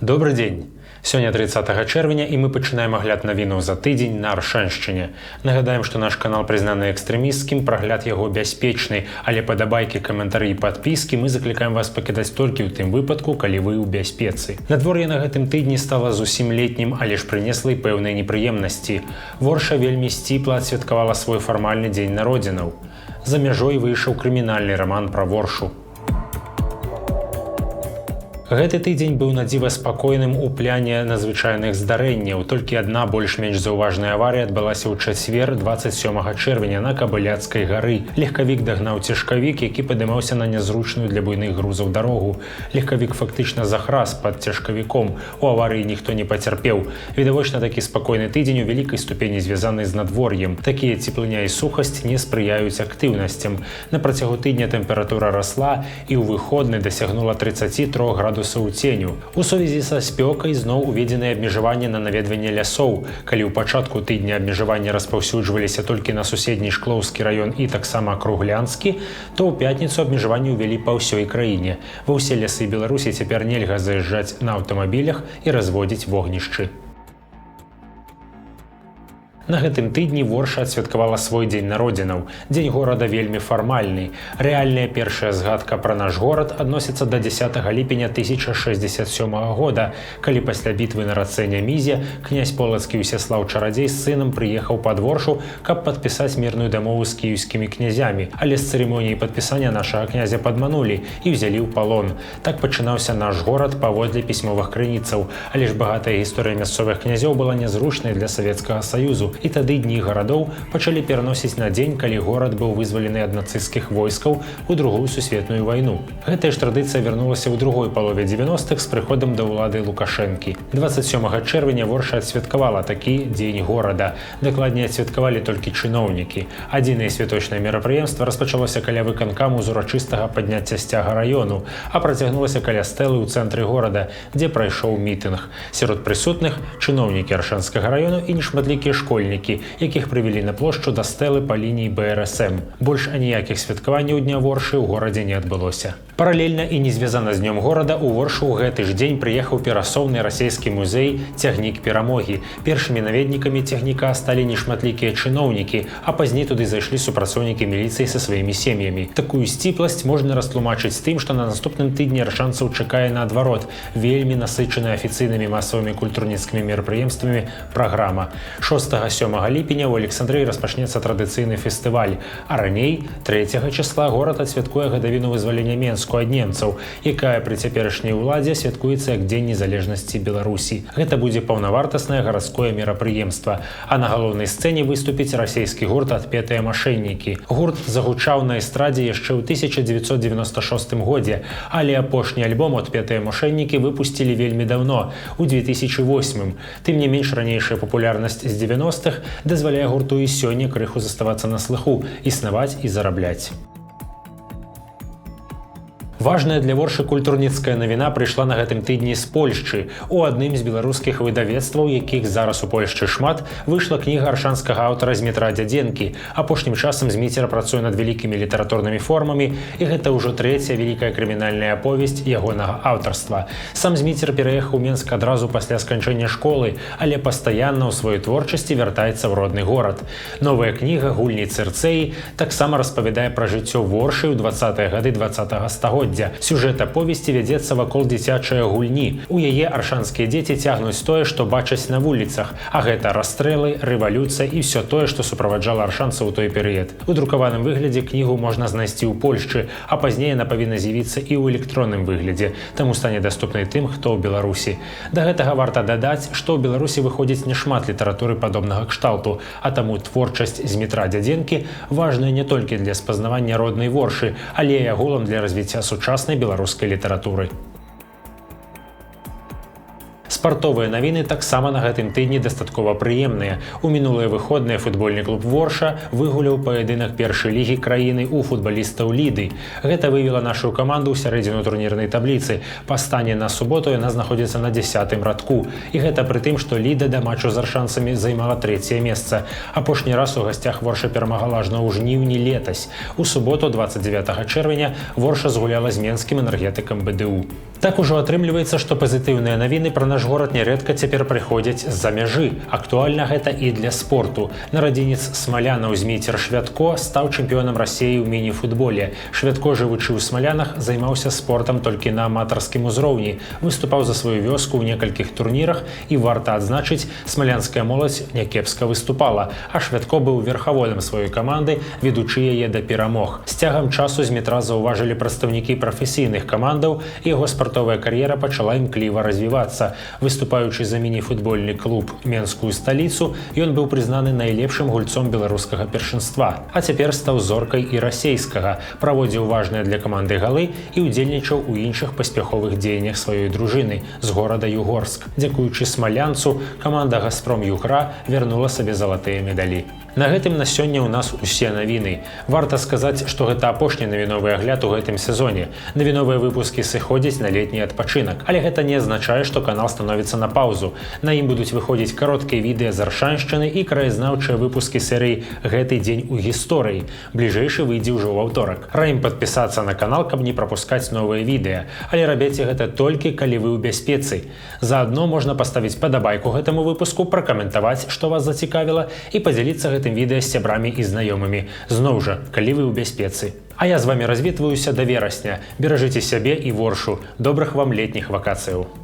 Добрый дзень! Сёння 30 чэрвеня і мы пачынаем агляд навінаў за тыдзень на Аршаншчыне. Нагадаем, што наш канал прызнаны экстрэмісцкім, прагляд яго бяспечны, але падабайкі, каментары і падпіскі мы заклікаем вас пакідаць толькі ў тым выпадку, калі вы ў бяспецы. Надвор'е на гэтым тыдні стала зусім летнім, але ж прынесла і пэўныя непрыемнасці. Ворша вельмі сціпла адсвяткавала свой фармальны дзень народзінаў. За мяжой выйшаў крымінальны раман пра Воршу. Гэты тыдзень быў надзіва спакойным у пляне надзвычайных здарэнняў. Толькі адна больш-менш заўважная аварыя адбылася ў чацвер 27 чэрвеня на Кабыляцкай гары. Легкавік дагнаў цяжкавік, які падымаўся на нязручную для буйных грузаў дарогу. Легкавік фактычна захрас пад цяжкавіком. У аварыі ніхто не пацярпеў. Відавочна, такі спакойны тыдзень у вялікай ступені звязаны з надвор'ем. Такія цеплыня і сухасць не спрыяюць актыўнасцям. На працягу тыдня тэмпература расла і ў выходны дасягнула 33 градусаў у ценю. У сувязі са спёкай зноў уведзеныя абмежаванні на наведванне лясоў. Калі ў пачатку тыдня абмежаванні распаўсюджваліся толькі на суседні Шклоўскі раён і таксама Круглянскі, то ў пятніцу абмежаванні ўвялі па ўсёй краіне. Ва ўсе лясы Беларусі цяпер нельга заязджаць на аўтамабілях і разводзіць вогнішчы. На гэтым тыдні Ворша адсвяткавала свой дзень народзінаў. Дзень горада вельмі фармальны. Рэальная першая згадка пра наш горад адносіцца да 10 ліпеня 1067 года, калі пасля бітвы на рацэ Нямізе князь Полацкі Ўсяслаў Чарадзей з сынам прыехаў пад Воршу, каб падпісаць мірную дамову з кіеўскімі князямі. Але з цырымоніяй падпісання нашага князя падманулі і ўзялі ў палон. Так пачынаўся наш горад паводле пісьмовых крыніцаў. Але ж багатая гісторыя мясцовых князёў была нязручнай для Савецкага Саюзу. І тады дні гарадоў пачалі пераносіць на дзень, калі горад быў вызвалены ад нацысцкіх войскаў у Другую сусветную вайну. Гэтая ж традыцыя вярнулася ў другой палове 90-х з прыходам да ўлады Лукашэнкі. 27 чэрвеня Ворша адсвяткавала такі дзень горада. Дакладней, адсвяткавалі толькі чыноўнікі. Адзінае святочнае мерапрыемства распачалося каля выканкаму з урачыстага падняцця сцяга раёну, а працягнулася каля стэлы ў цэнтры горада, дзе прайшоў мітынг. Сярод прысутных чыноўнікі Аршанскага раёну і нешматлікія школьнікі, якіх прывялі на плошчу да стэлы па лініі БРСМ. Больш аніякіх святкаванняў Дня Воршы ў горадзе не адбылося. Паралельна і не звязана з Днём горада, у Воршу ў гэты ж дзень прыехаў перасоўны расійскі музей «Цягнік перамогі». Першымі наведнікамі цягніка сталі нешматлікія чыноўнікі, а пазней туды зайшлі супрацоўнікі міліцыі са сваімі сем'ямі. Такую сціпласць можна растлумачыць тым, што на наступным тыдні аршанцаў чакае наадварот вельмі насычаная афіцыйнымі масавымі культурніцкімі мерапрыемствамі праграма. 6-7 ліпеня ў Александрыі распачнецца традыцыйны фестываль, а раней, 3 числа, горад адсвяткуе гадавіну вызвалення Менску ад немцаў, якая пры цяперашняй уладзе святкуецца як Дзень незалежнасці Беларусі. Гэта будзе паўнавартаснае гарадское мерапрыемства, а на галоўнай сцэне выступіць расійскі гурт «Адпетыя машэннікі». Гурт загучаў на эстрадзе яшчэ ў 1996 годзе, але апошні альбом «Адпетыя машэннікі» выпусцілі вельмі даўно, у 2008. Тым не менш, ранейшая папулярнасць з 90-х дазваляе гурту і сёння крыху заставацца на слыху, існаваць і зарабляць. Важная для Воршы культурніцкая навіна прыйшла на гэтым тыдні з Польшчы. У адным з беларускіх выдавецтваў, якіх зараз у Польшчы шмат, выйшла кніга аршанскага аўтара Змітра Дзядзенкі. Апошнім часам Зміцер працуе над вялікімі літаратурнымі формамі, і гэта ўжо трэцяя вялікая крымінальная аповесць ягонага аўтарства. Сам Зміцер пераехаў у Менск адразу пасля сканчэння школы, але пастаянна ў сваёй творчасці вяртаецца ў родны горад. Новая кніга «Гульні Цырцэі» таксама распавядае пра жыццё Воршы ў 20-е гады 20-го стагоддзя. Сюжэт аповесці вядзецца вакол дзіцячае гульні. У яе аршанскія дзеці цягнуць тое, што бачаць на вуліцах, а гэта расстрэлы, рэвалюцыя і ўсё тое, што суправаджала аршанцаў у той перыяд. У друкаваным выглядзе кнігу можна знайсці ў Польшчы, а пазней яна павінна з'явіцца і ў электронным выглядзе, таму стане даступнай тым, хто ў Беларусі. Да гэтага варта дадаць, што ў Беларусі выходзіць няшмат літаратуры падобнага кшталту, а таму творчасць Змітра Дзядзенкі важная не толькі для спазнавання роднай Воршы, але і агулам для развіцця сучаснай беларускай літаратуры. Спартовыя навіны таксама на гэтым тыдні дастаткова прыемныя. У мінулыя выходныя футбольны клуб Ворша выгуляў паядынак першай лігі краіны ў футбалістаў Ліды. Гэта вывела нашу каманду ў сярэдзіну турнірнай табліцы. Па стане на суботу яна знаходзіцца на 10-м радку. І гэта пры тым, што Ліда да матчу з аршанцамі займала 3-е месца. Апошні раз у гасцях Ворша перамагала ажно ў жніўні летась. У суботу, 29 чэрвеня, Ворша згуляла з менскім энергетыкам БДУ. Так ужо атрымліваецца, што пазітыўныя навіны пра наш горад нярэдка цяпер прыходзяць з-за мяжы. Актуальна гэта і для спорту. Нарадзінец смалянаў Змейцер Швядко стаў чэмпіёнам Расіі ў міні-футболе. Швядко, жывучы ў Смалянах, займаўся спортам толькі на аматарскім узроўні, выступаў за сваю вёску ў некалькіх турнірах і, варта адзначыць, смалянская моладзь някепска выступала, а Швядко быў верхаводам сваёй каманды, ведучы яе да перамог. З цягам часу Змітра заўважылі прадстаўнікі прафесійных камандаў, і яго спартовая кар'ера пачала імкліва развівацца. Выступаючы за міні-футбольны клуб «Менскую сталіцу», ён быў прызнаны найлепшым гульцом беларускага першынства, а цяпер стаў зоркай і расейскага, праводзіў важныя для каманды галы і ўдзельнічаў у іншых паспяховых дзеяннях сваёй дружыны з горада Югорск. Дзякуючы смалянцу, каманда «Газпром Югра» вярнула сабе залатыя медалі. На гэтым на сёння ў нас усе навіны. Варта сказаць, што гэта апошні навіновы агляд у гэтым сезоне. Навіновыя выпускі сыходзяць на летні адпачынак, але гэта не азначае, што канал становіцца на паўзу. На ім будуць выходзіць кароткія відэа з Аршаншчыны і краязнаўчыя выпускі серыі «Гэты дзень у гісторыі». Бліжэйшы выйдзе ўжо ў аўторак. Раім падпісацца на канал, каб не прапускаць новыя відэа, але рабіце гэта толькі калі вы ў бяспецы. Заадно можна паставіць падабайку гэтаму выпуску, пракаментаваць, што вас зацікавіла, і падзяліцца гэтым відэа з сябрамі і знаёмымі. Зноў жа, калі вы ў бяспецы. А я з вамі развітваюся да верасня. Беражыце сябе і воршу. Добрых вам летніх вакацыяў.